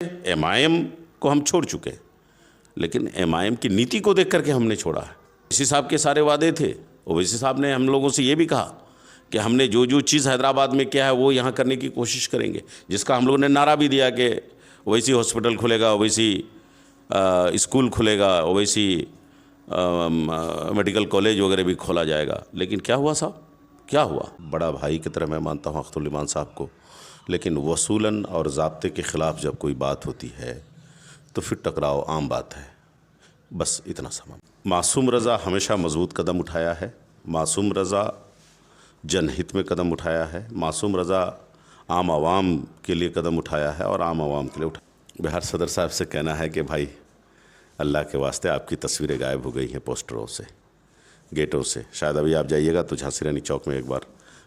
MIM को हम छोड़ चुके, लेकिन एमआईएम की नीति को देख करके हमने छोड़ा है। ओवैसी साहब के सारे वादे थे। ओवैसी साहब ने हम लोगों से ये भी कहा कि हमने जो जो चीज़ हैदराबाद में किया है वो यहाँ करने की कोशिश करेंगे, जिसका हम लोगों ने नारा भी दिया कि ओवैसी हॉस्पिटल खुलेगा, ओवैसी स्कूल खुलेगा, ओवैसी मेडिकल कॉलेज वगैरह भी खोला जाएगा। लेकिन क्या हुआ साहब, क्या हुआ? बड़ा भाई की तरह मैं मानता हूँ अख्तरुल ईमान साहब को, लेकिन वसूलन और ज़ाब्ते के ख़िलाफ़ जब कोई बात होती है तो फिर टकराव आम बात है। बस इतना समझ। मासूम रज़ा हमेशा मजबूत कदम उठाया है। मासूम रज़ा जनहित में कदम उठाया है। मासूम रज़ा आम आवाम के लिए कदम उठाया है और आम आवाम के लिए बिहार सदर साहब से कहना है कि भाई अल्लाह के वास्ते आपकी तस्वीरें गायब हो गई हैं पोस्टरों से, गेटों से। शायद अभी आप जाइएगा तो झांसी रानी चौक में एक बार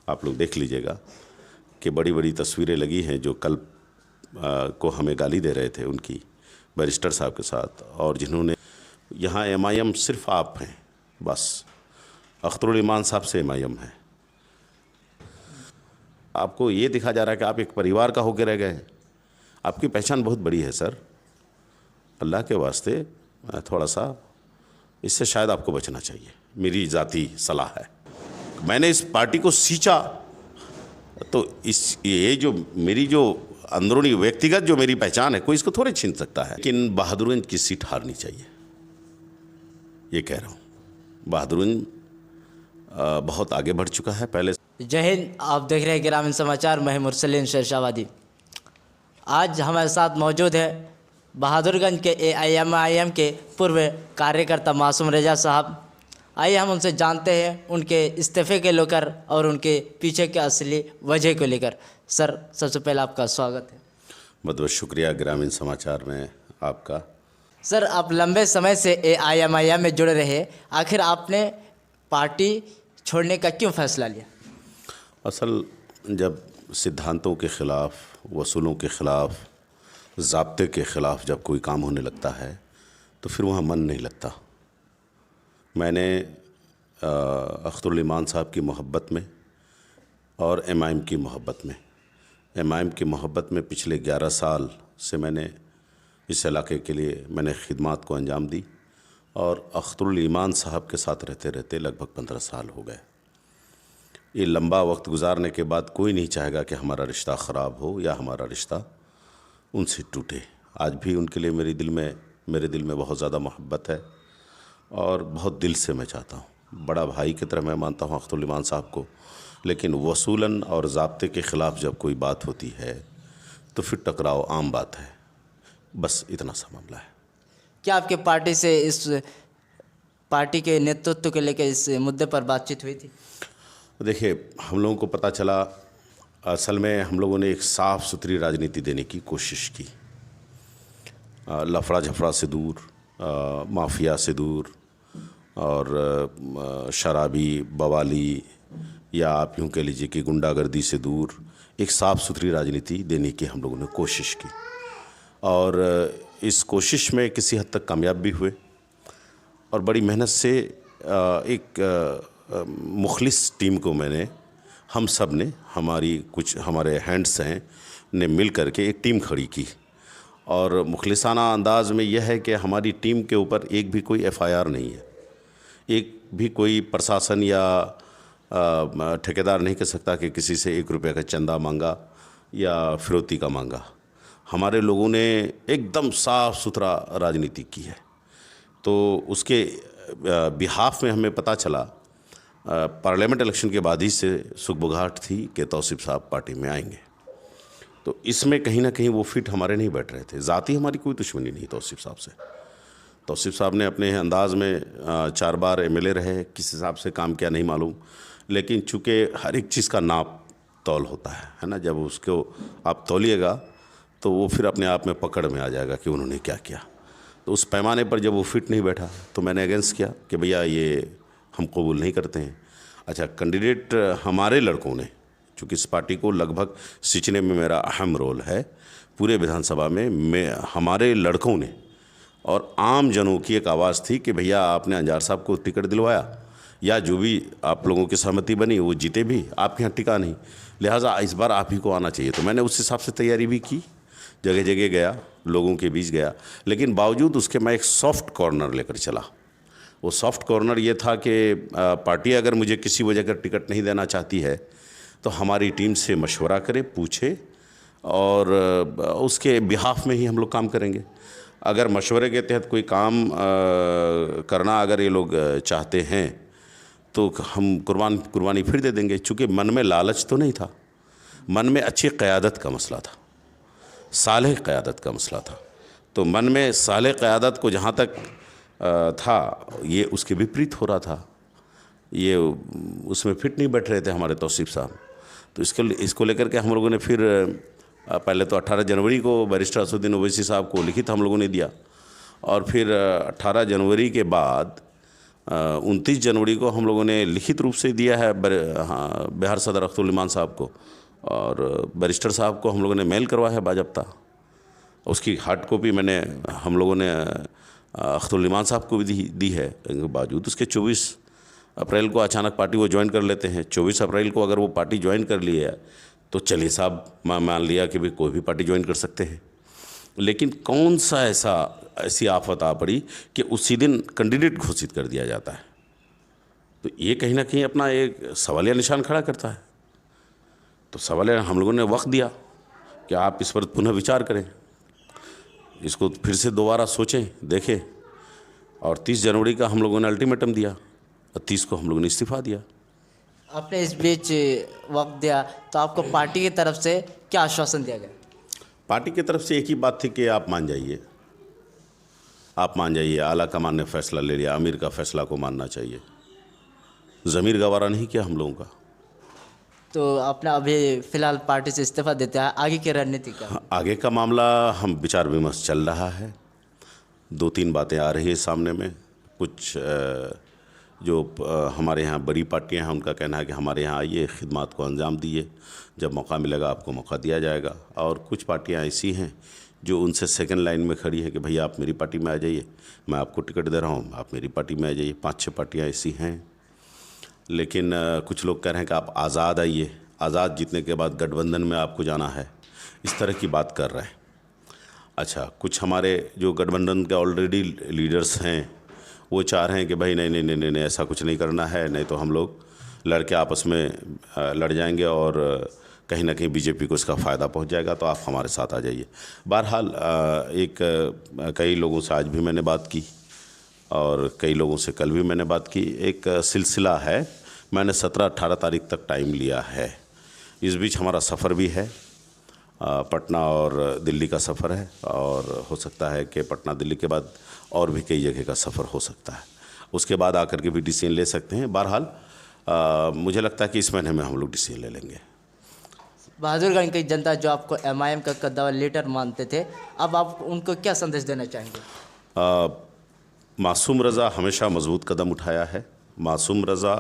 आप लोग देख लीजिएगा कि बड़ी बड़ी तस्वीरें लगी हैं जो कल को हमें गाली दे रहे थे उनकी, बैरिस्टर साहब के साथ, और जिन्होंने यहाँ एमआईएम सिर्फ आप हैं, बस अख्तरुल ईमान साहब से एमआईएम है। आपको ये दिखा जा रहा है कि आप एक परिवार का होकर रह गए। आपकी पहचान बहुत बड़ी है सर, अल्लाह के वास्ते थोड़ा सा इससे शायद आपको बचना चाहिए, मेरी ज़ाती सलाह है। मैंने इस पार्टी को सींचा तो ये जो मेरी जो अंदरूनी व्यक्तिगत जो मेरी पहचान है कोई इसको थोड़े छीन सकता है। लेकिन बहादुरगंज की सीट हारनी चाहिए, ये कह रहा हूँ। बहादुरगंज बहुत आगे बढ़ चुका है। पहले जय हिंद। आप देख रहे हैं ग्रामीण समाचार, मैं मुरसलीन शेरशाहवादी। आज हमारे साथ मौजूद है बहादुरगंज के एआईएमआईएम के पूर्व कार्यकर्ता मासूम रज़ा साहब। आइए हम उनसे जानते हैं उनके इस्तीफे के लेकर और उनके पीछे के असली वजह को लेकर। सर, सबसे पहले आपका स्वागत है। बहुत बहुत शुक्रिया ग्रामीण समाचार में आपका। सर, आप लंबे समय से एआईएमआईएम में जुड़े रहे, आखिर आपने पार्टी छोड़ने का क्यों फैसला लिया? असल जब सिद्धांतों के ख़िलाफ़, वसूलों के ख़िलाफ़, ज़ाब्ते के ख़िलाफ़ जब कोई काम होने लगता है तो फिर वहाँ मन नहीं लगता। मैंने अख्तरुल ईमान साहब की मोहब्बत में और एमआईएम की मोहब्बत में, एमआईएम की मोहब्बत में पिछले 11 साल से मैंने इस इलाके के लिए मैंने खिदमात को अंजाम दी, और अख्तरुल ईमान साहब के साथ रहते रहते लगभग 15 साल हो गए। ये लंबा वक्त गुजारने के बाद कोई नहीं चाहेगा कि हमारा रिश्ता ख़राब हो या हमारा रिश्ता उनसे टूटे। आज भी उनके लिए मेरे दिल में बहुत ज़्यादा मोहब्बत है और बहुत दिल से मैं चाहता हूँ। बड़ा भाई की तरह मैं मानता हूँ अख्तरुल ईमान साहब को, लेकिन वसूलन और ज़ाब्ते के ख़िलाफ़ जब कोई बात होती है तो फिर टकराव आम बात है। बस इतना सा मामला है। क्या आपके पार्टी से इस पार्टी के नेतृत्व के लेकर इस मुद्दे पर बातचीत हुई थी? देखिए, हम लोगों को पता चला, असल में हम लोगों ने एक साफ़ सुथरी राजनीति देने की कोशिश की, लफड़ा झफड़ा से दूर, माफिया से दूर और शराबी बवाली या आप यूँ कह लीजिए कि गुंडागर्दी से दूर एक साफ़ सुथरी राजनीति देने की हम लोगों ने कोशिश की, और इस कोशिश में किसी हद तक कामयाब भी हुए। और बड़ी मेहनत से एक मुखलिस टीम को हम सब ने, हमारे हैंड्स हैं ने मिल कर के एक टीम खड़ी की, और मुखलिसाना अंदाज में यह है कि हमारी टीम के ऊपर एक भी कोई एफआईआर नहीं है, एक भी कोई प्रशासन या ठेकेदार नहीं कह सकता कि किसी से 1 रुपये का चंदा मांगा या फिरौती का मांगा। हमारे लोगों ने एकदम साफ़ सुथरा राजनीति की है। तो उसके बिहाफ में हमें पता चला पार्लियामेंट इलेक्शन के बाद ही से सुगबुगाहट थी कि तौसीफ साहब पार्टी में आएंगे। तो इसमें कहीं ना कहीं वो फिट हमारे नहीं बैठ रहे थे। ज़ाती हमारी कोई दुश्मनी नहीं तौसीफ साहब से। तौसीफ साहब ने अपने अंदाज में 4 बार एमएलए रहे, किस हिसाब से काम किया नहीं मालूम, लेकिन चूँकि हर एक चीज़ का नाप तौल होता है ना, जब उसको आप तौलिएगा तो वो फिर अपने आप में पकड़ में आ जाएगा कि उन्होंने क्या किया। तो उस पैमाने पर जब वो फिट नहीं बैठा तो मैंने अगेंस्ट किया कि भैया ये हम कबूल नहीं करते हैं। अच्छा, कैंडिडेट हमारे लड़कों ने, चूँकि इस पार्टी को लगभग सींचने में मेरा अहम रोल है पूरे विधानसभा में, हमारे लड़कों ने और आम जनों की एक आवाज़ थी कि भैया आपने अंजार साहब को टिकट दिलवाया, या जो भी आप लोगों की सहमति बनी वो जीते भी, आपके यहाँ टिका नहीं, लिहाजा इस बार आप ही को आना चाहिए। तो मैंने उस हिसाब से तैयारी भी की, जगह जगह गया, लोगों के बीच गया, लेकिन बावजूद उसके मैं एक सॉफ्ट कॉर्नर लेकर चला। वो सॉफ्ट कॉर्नर ये था कि पार्टी अगर मुझे किसी वजह का टिकट नहीं देना चाहती है तो हमारी टीम से मशवरा करे, पूछे और उसके बिहाफ में ही हम लोग काम करेंगे। अगर मशवरे के तहत कोई काम करना अगर ये लोग चाहते हैं तो हम कुर्बानी फिर दे देंगे। चूँकि मन में लालच तो नहीं था, मन में अच्छी क़यादत का मसला था, सालेह क़यादत का मसला था। तो मन में सालेह क़यादत को जहाँ तक था, ये उसके विपरीत हो रहा था, ये उसमें फिट नहीं बैठ रहे थे हमारे तौसीफ साहब। तो इसको लेकर के हम लोगों ने फिर पहले तो 18 जनवरी को बैरिस्टर असदुद्दीन ओवैसी साहब को लिखित हम लोगों ने दिया, और फिर 18 जनवरी के बाद 29 जनवरी को हम लोगों ने लिखित रूप से दिया है बिहार सदर अख्तरुल ईमान साहब को, और बैरिस्टर साहब को हम लोगों ने मेल करवाया है बाजब्ता। उसकी हार्ड कॉपी हम लोगों ने अख्तरुल ईमान साहब को भी दी है। बावजूद उसके 24 अप्रैल को अचानक पार्टी वो ज्वाइन कर लेते हैं। 24 अप्रैल को अगर वो पार्टी ज्वाइन कर ली है तो चलिए साहब, मान लिया कि भाई कोई भी पार्टी ज्वाइन कर सकते हैं, लेकिन कौन सा ऐसी आफत आ पड़ी कि उसी दिन कैंडिडेट घोषित कर दिया जाता है। तो ये कहीं ना कहीं अपना एक सवालिया निशान खड़ा करता है। तो सवालिया हम लोगों ने वक्त दिया कि आप इस पर पुनः विचार करें, इसको फिर से दोबारा सोचें, देखें, और 30 जनवरी का हम लोगों ने अल्टीमेटम दिया और 30 को हम लोगों ने इस्तीफ़ा दिया। आपने इस बीच वक्त दिया तो आपको पार्टी की तरफ से क्या आश्वासन दिया गया? पार्टी की तरफ से एक ही बात थी कि आप मान जाइए, आप मान जाइए। आला कमान ने फैसला ले लिया, अमीर का फैसला को मानना चाहिए। ज़मीर गवारा नहीं किया हम लोगों का। तो आपने अभी फ़िलहाल पार्टी से इस्तीफ़ा देते हैं, आगे की रणनीति क्या? आगे का मामला हम विचार विमर्श चल रहा है। 2-3 बातें आ रही है सामने में। कुछ जो हमारे यहाँ बड़ी पार्टियां हैं उनका कहना है कि हमारे यहाँ आइए, खिदमत को अंजाम दिए, जब मौका मिलेगा आपको मौका दिया जाएगा। और कुछ पार्टियां ऐसी हैं जो उनसे सेकंड लाइन में खड़ी है कि भैया आप मेरी पार्टी में आ जाइए, मैं आपको टिकट दे रहा हूँ, आप मेरी पार्टी में आ जाइए। 5-6 पार्टियाँ ऐसी हैं। लेकिन कुछ लोग कह रहे हैं कि आप आज़ाद आइए, आज़ाद जीतने के बाद गठबंधन में आपको जाना है, इस तरह की बात कर रहे हैं। अच्छा, कुछ हमारे जो गठबंधन के ऑलरेडी लीडर्स हैं वो चाह रहे हैं कि भाई नहीं, ऐसा कुछ नहीं करना है, नहीं तो हम लोग लड़के आपस में लड़ जाएंगे और कहीं ना कहीं बीजेपी को इसका फ़ायदा पहुंच जाएगा, तो आप हमारे साथ आ जाइए। बहरहाल कई लोगों से आज भी मैंने बात की और कई लोगों से कल भी मैंने बात की। एक सिलसिला है, मैंने 17-18 तारीख तक टाइम लिया है। इस बीच हमारा सफ़र भी है, पटना और दिल्ली का सफ़र है, और हो सकता है कि पटना दिल्ली के बाद और भी कई जगह का सफ़र हो सकता है। उसके बाद आकर के भी डिसीजन ले सकते हैं। बहरहाल मुझे लगता है कि इस महीने में हम लोग डिसीजन ले लेंगे। बहादुरगंज की जनता जो आपको MIM का कद्दावर लीडर मानते थे, अब आप उनको क्या संदेश देना चाहेंगे? मासूम रज़ा हमेशा मजबूत कदम उठाया है। मासूम रज़ा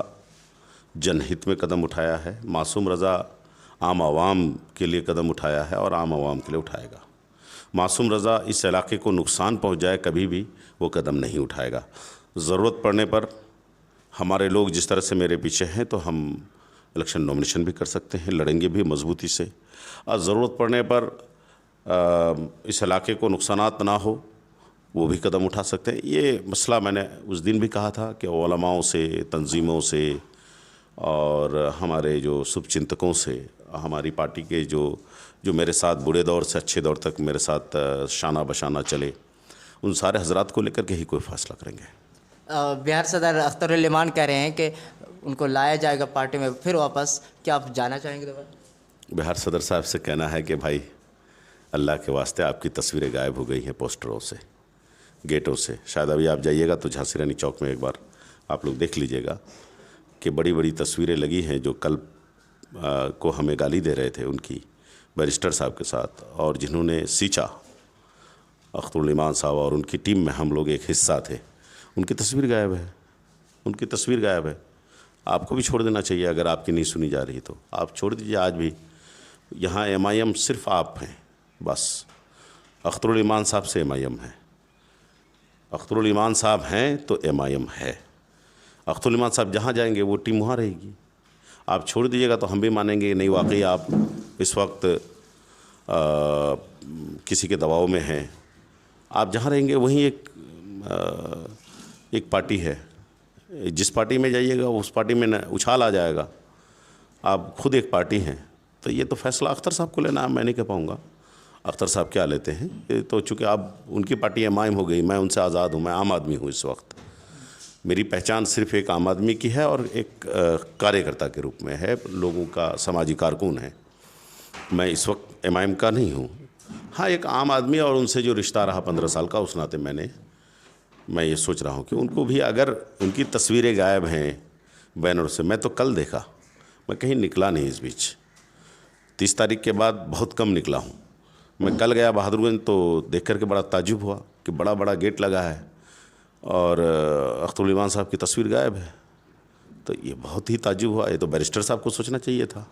जनहित में कदम उठाया है। मासूम रज़ा आम आवाम के लिए कदम उठाया है और आम आवाम के लिए उठाएगा। मासूम रज़ा इस इलाके को नुकसान पहुंच जाए कभी भी वो कदम नहीं उठाएगा। ज़रूरत पड़ने पर हमारे लोग जिस तरह से मेरे पीछे हैं तो हम इलेक्शन नॉमिनेशन भी कर सकते हैं, लड़ेंगे भी मजबूती से, और ज़रूरत पड़ने पर इस इलाके को नुकसानात ना हो वो भी कदम उठा सकते हैं। ये मसला मैंने उस दिन भी कहा था कि उलमाओं से, तंजीमों से और हमारे जो शुभचिंतकों से, हमारी पार्टी के जो मेरे साथ बुरे दौर से अच्छे दौर तक मेरे साथ शाना बशाना चले, उन सारे हजरात को लेकर के ही कोई फ़ैसला करेंगे। बिहार सदर अख्तरुल ईमान कह रहे हैं कि उनको लाया जाएगा पार्टी में फिर वापस, क्या आप जाना चाहेंगे दोबारा? बिहार सदर साहब से कहना है कि भाई अल्लाह के वास्ते आपकी तस्वीरें गायब हो गई हैं पोस्टरों से, गेटों से। शायद अभी आप जाइएगा तो झांसी रानी चौक में एक बार आप लोग देख लीजिएगा कि बड़ी बड़ी तस्वीरें लगी हैं जो कल को हमें गाली दे रहे थे उनकी, बैरिस्टर साहब के साथ, और जिन्होंने सींचा अख्तरुल ईमान साहब और उनकी टीम में हम लोग एक हिस्सा थे, उनकी तस्वीर गायब है। उनकी तस्वीर गायब है। आपको भी छोड़ देना चाहिए, अगर आपकी नहीं सुनी जा रही तो आप छोड़ दीजिए। आज भी यहाँ MIM सिर्फ आप हैं बस। अख्तरुल ईमान साहब से MIM है, अख्तरुल ईमान साहब हैं तो MIM है। अख्तरुल ईमान साहब जहाँ जाएंगे वो टीम वहाँ रहेगी। आप छोड़ दीजिएगा तो हम भी मानेंगे नहीं, वाकई आप इस वक्त किसी के दबाव में हैं। आप जहाँ रहेंगे वहीं एक पार्टी है, जिस पार्टी में जाइएगा उस पार्टी में उछाल आ जाएगा। आप खुद एक पार्टी हैं, तो ये तो फैसला अख्तर साहब को लेना है, मैं नहीं कह पाऊँगा अख्तर साहब क्या लेते हैं। ये तो चूँकि आप उनकी पार्टी एमआईएम हो गई, मैं उनसे आज़ाद हूँ, मैं आम आदमी हूँ। इस वक्त मेरी पहचान सिर्फ एक आम आदमी की है और एक कार्यकर्ता के रूप में है, लोगों का सामाजिक कारकुन है। मैं इस वक्त एमआईएम का नहीं हूँ। हाँ, एक आम आदमी और उनसे जो रिश्ता रहा 15 साल का, उस नाते मैं ये सोच रहा हूँ कि उनको भी, अगर उनकी तस्वीरें गायब हैं बैनर से, मैं तो कल देखा, मैं कहीं निकला नहीं इस बीच, 30 तारीख के बाद बहुत कम निकला हूँ। मैं कल गया बहादुरगंज तो देख करके बड़ा ताज्जुब हुआ कि बड़ा बड़ा गेट लगा है और अख्तरुल इमान साहब की तस्वीर गायब है। तो ये बहुत ही ताज्जुब हुआ। ये तो बैरिस्टर साहब को सोचना चाहिए था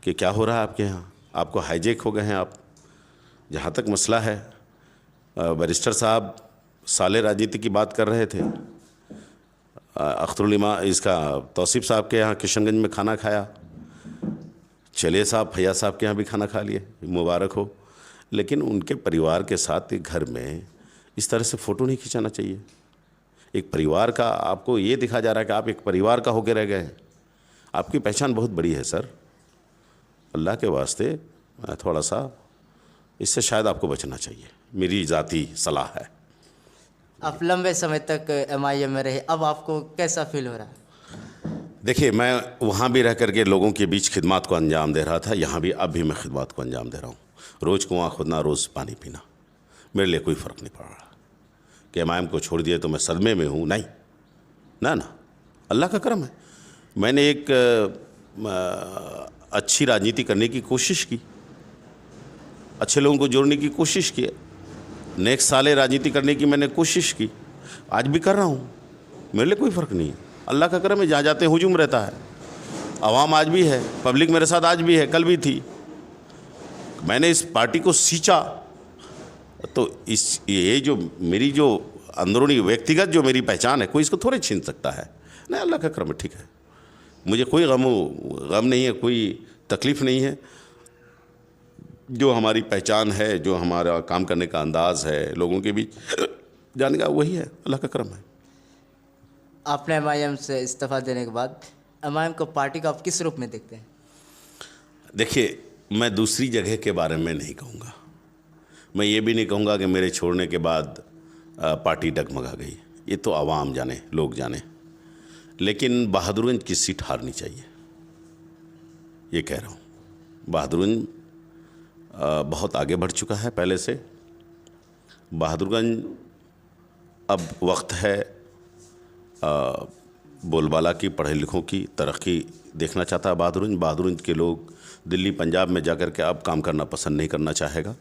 कि क्या हो रहा है आपके यहाँ, आपको हाईजैक हो गए हैं आप। जहाँ तक मसला है, बैरिस्टर साहब साले राजनीति की बात कर रहे थे। अख्तरुल इमान इसका तौसीफ साहब के यहाँ किशनगंज में खाना खाया, चले साहब फैयाज साहब के यहाँ भी खाना खा लिए, मुबारक हो। लेकिन उनके परिवार के साथ एक घर में इस तरह से फ़ोटो नहीं खिंचाना चाहिए। एक परिवार का आपको ये दिखा जा रहा है कि आप एक परिवार का होकर रह गए हैं। आपकी पहचान बहुत बड़ी है सर, अल्लाह के वास्ते थोड़ा सा इससे शायद आपको बचना चाहिए, मेरी ज़ाती सलाह है। आप लंबे समय तक एमआईएम में रहे, अब आपको कैसा फील हो रहा है? देखिए, मैं वहाँ भी रह करके लोगों के बीच खिदमत को अंजाम दे रहा था, यहाँ भी अब भी मैं खिदमत को अंजाम दे रहा हूँ। रोज़ कुआँ खोदना, रोज़ पानी पीना, मेरे लिए कोई फ़र्क नहीं पड़ रहा कि एमआईएम को छोड़ दिए तो मैं सदमे में हूँ। नहीं, ना, अल्लाह का करम है। मैंने एक अच्छी राजनीति करने की कोशिश की, अच्छे लोगों को जोड़ने की कोशिश की, नेक्स्ट साले राजनीति करने की मैंने कोशिश की, आज भी कर रहा हूँ। मेरे लिए कोई फ़र्क नहीं है, अल्लाह का करम है। जहाँ जाते हैं हुजूम रहता है, आवाम आज भी है, पब्लिक मेरे साथ आज भी है, कल भी थी। मैंने इस पार्टी को सींचा, तो ये जो मेरी जो अंदरूनी व्यक्तिगत जो मेरी पहचान है, कोई इसको थोड़े छीन सकता है। नहीं, अल्लाह का करम है, ठीक है। मुझे कोई गम नहीं है, कोई तकलीफ़ नहीं है। जो हमारी पहचान है, जो हमारा काम करने का अंदाज़ है, लोगों के बीच जाने का, वही है, अल्लाह का करम है। आपने एमआईएम से इस्तीफा देने के बाद एमआईएम को, पार्टी को आप किस रूप में देखते हैं? देखिए, मैं दूसरी जगह के बारे में नहीं कहूँगा। मैं ये भी नहीं कहूँगा कि मेरे छोड़ने के बाद पार्टी डगमगा गई, ये तो आवाम जाने, लोग जाने। लेकिन बहादुरगंज की सीट हारनी चाहिए, ये कह रहा हूँ। बहादुरगंज बहुत आगे बढ़ चुका है पहले से। बहादुरगंज अब वक्त है बोलबाला की, पढ़े लिखों की तरक्की देखना चाहता है बहादुरगंज। बहादुरगंज के लोग दिल्ली पंजाब में जाकर के अब काम करना पसंद नहीं करना चाहेगा,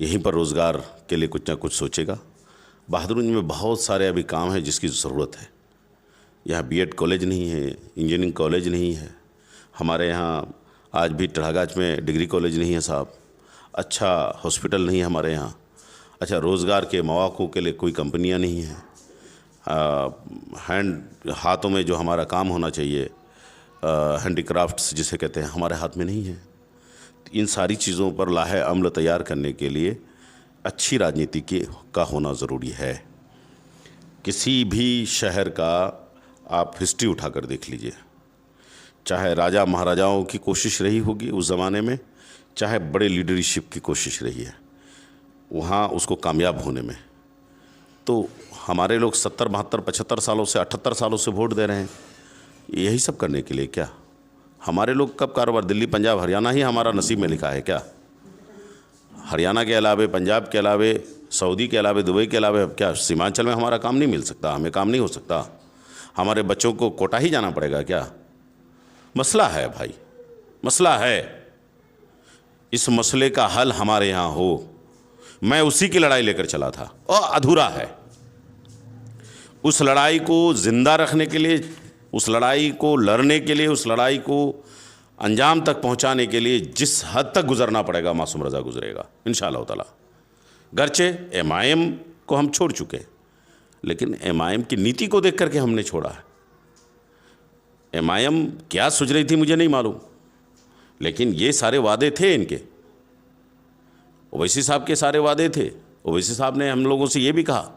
यहीं पर रोज़गार के लिए कुछ ना कुछ सोचेगा। बहादुरगंज में बहुत सारे अभी काम हैं जिसकी ज़रूरत है। यहाँ बीएड कॉलेज नहीं है, इंजीनियरिंग कॉलेज नहीं है, हमारे यहाँ आज भी टढ़ागाछ में डिग्री कॉलेज नहीं है साहब, अच्छा हॉस्पिटल नहीं है हमारे यहाँ, अच्छा रोज़गार के मौक़ों के लिए कोई कंपनियाँ नहीं हैं, हाथों में जो हमारा काम होना चाहिए, हैंडीक्राफ्ट्स जिसे कहते हैं, हमारे हाथ में नहीं है। इन सारी चीज़ों पर लाहे अमल तैयार करने के लिए अच्छी राजनीति का होना ज़रूरी है। किसी भी शहर का आप हिस्ट्री उठाकर देख लीजिए, चाहे राजा महाराजाओं की कोशिश रही होगी उस ज़माने में, चाहे बड़े लीडरशिप की कोशिश रही है वहाँ उसको कामयाब होने में। तो हमारे लोग 70, 72, 75 सालों से, 78 सालों से वोट दे रहे हैं, यही सब करने के लिए क्या? हमारे लोग कब कारोबार, दिल्ली पंजाब हरियाणा ही हमारा नसीब में लिखा है क्या? हरियाणा के अलावे, पंजाब के अलावे, सऊदी के अलावे, दुबई के अलावे अब क्या सीमांचल में हमारा काम नहीं मिल सकता? हमें काम नहीं हो सकता? हमारे बच्चों को कोटा ही जाना पड़ेगा क्या? मसला है भाई, मसला है। इस मसले का हल हमारे यहाँ हो, मैं उसी की लड़ाई लेकर चला था और अधूरा है। उस लड़ाई को ज़िंदा रखने के लिए, उस लड़ाई को लड़ने के लिए, उस लड़ाई को अंजाम तक पहुंचाने के लिए जिस हद तक गुजरना पड़ेगा मासूम रज़ा गुजरेगा इंशाअल्लाह ताला। गरचे एमआईएम को हम छोड़ चुके हैं, लेकिन एमआईएम की नीति को देख करके हमने छोड़ा है। एमआईएम क्या सोच रही थी मुझे नहीं मालूम, लेकिन ये सारे वादे थे इनके ओवैसी साहब के सारे वादे थे। ओवैसी साहब ने हम लोगों से ये भी कहा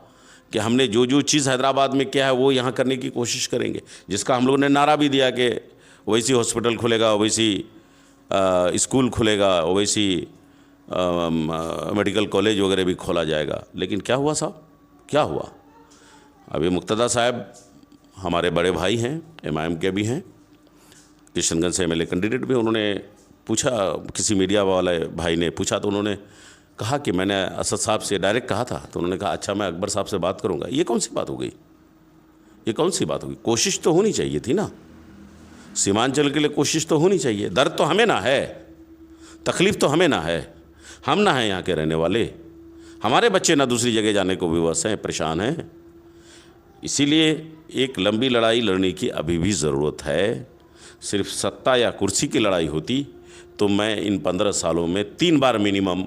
कि हमने जो जो चीज़ हैदराबाद में किया है वो यहाँ करने की कोशिश करेंगे, जिसका हम लोगों ने नारा भी दिया कि ओवैसी हॉस्पिटल खुलेगा, ओवैसी स्कूल खुलेगा, ओवैसी मेडिकल कॉलेज वगैरह भी खोला जाएगा। लेकिन क्या हुआ साहब, क्या हुआ? अभी मुक्तदा साहब हमारे बड़े भाई हैं, MIM के भी हैं, किशनगंज से MLA कैंडिडेट भी। उन्होंने पूछा, किसी मीडिया वाले भाई ने पूछा तो उन्होंने कहा कि मैंने असद साहब से डायरेक्ट कहा था। तो उन्होंने कहा अच्छा मैं अकबर साहब से बात करूंगा। ये कौन सी बात हो गई? ये कौन सी बात होगी? कोशिश तो होनी चाहिए थी ना, सीमांचल के लिए कोशिश तो होनी चाहिए। दर्द तो हमें ना है, तकलीफ़ तो हमें ना है, हम ना हैं यहाँ के रहने वाले, हमारे बच्चे ना दूसरी जगह जाने को विवश हैं, परेशान हैं। इसीलिए एक लंबी लड़ाई लड़ने की अभी भी ज़रूरत है। सिर्फ सत्ता या कुर्सी की लड़ाई होती तो मैं इन 15 सालों में 3 बार मिनिमम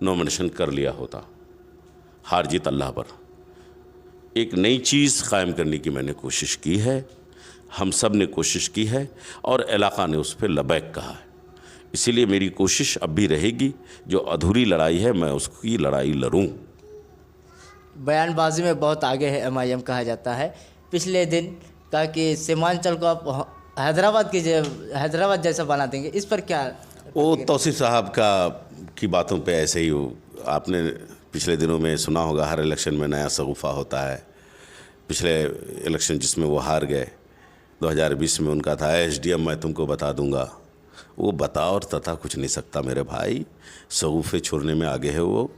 नॉमिनेशन कर लिया होता। हार जीत अल्लाह पर। एक नई चीज़ कायम करने की मैंने कोशिश की है, हम सब ने कोशिश की है और इलाका ने उस पर लबैक कहा है। इसीलिए मेरी कोशिश अब भी रहेगी, जो अधूरी लड़ाई है मैं उसकी लड़ाई लड़ूं। बयानबाजी में बहुत आगे है MIM कहा जाता है। पिछले दिन कहा कि सीमांचल को आप हैदराबाद जैसा बना देंगे, इस पर क्या? वो तौसीफ साहब की बातों पे ऐसे ही आपने पिछले दिनों में सुना होगा, हर इलेक्शन में नया शगुफ़ा होता है। पिछले इलेक्शन जिसमें वो हार गए 2020 में, उनका था SDM मैं तुमको बता दूंगा। वो बता और तथा कुछ नहीं सकता मेरे भाई, शगुफ़े छोड़ने में आगे है वो।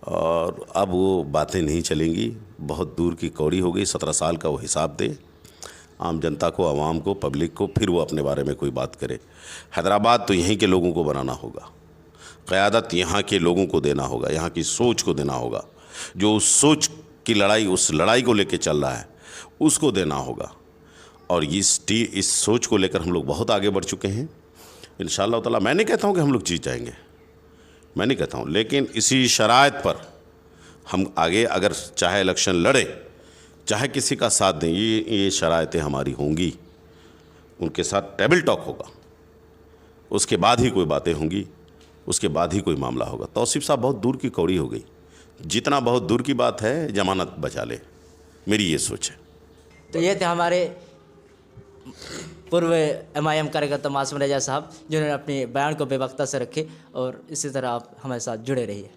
और अब वो बातें नहीं चलेंगी, बहुत दूर की कौड़ी हो गई। 17 साल का वो हिसाब दे आम जनता को, आवाम को, पब्लिक को, फिर वो अपने बारे में कोई बात करे। हैदराबाद तो यहीं के लोगों को बनाना होगा, क़यादत यहाँ के लोगों को देना होगा, यहाँ की सोच को देना होगा। जो उस सोच की लड़ाई, उस लड़ाई को लेकर चल रहा है उसको देना होगा। और इस सोच को लेकर हम लोग बहुत आगे बढ़ चुके हैं इंशाअल्लाह ताला। मैं नहीं कहता हूँ कि हम लोग जीत जाएंगे, मैं नहीं कहता हूँ, लेकिन इसी शराइत पर हम आगे अगर चाहे इलेक्शन लड़े, चाहे किसी का साथ दें, ये शराइतें हमारी होंगी। उनके साथ टेबल टॉक होगा, उसके बाद ही कोई बातें होंगी, उसके बाद ही कोई मामला होगा। तौसीफ साहब बहुत दूर की कौड़ी हो गई, जितना बहुत दूर की बात है जमानत बचा ले, मेरी ये सोच है। तो ये थे हमारे पूर्व MIM कार्यकर्ता मासूम रजा साहब, जिन्होंने अपने बयान को बेवक्ता से रखे। और इसी तरह आप हमारे साथ जुड़े रहिए।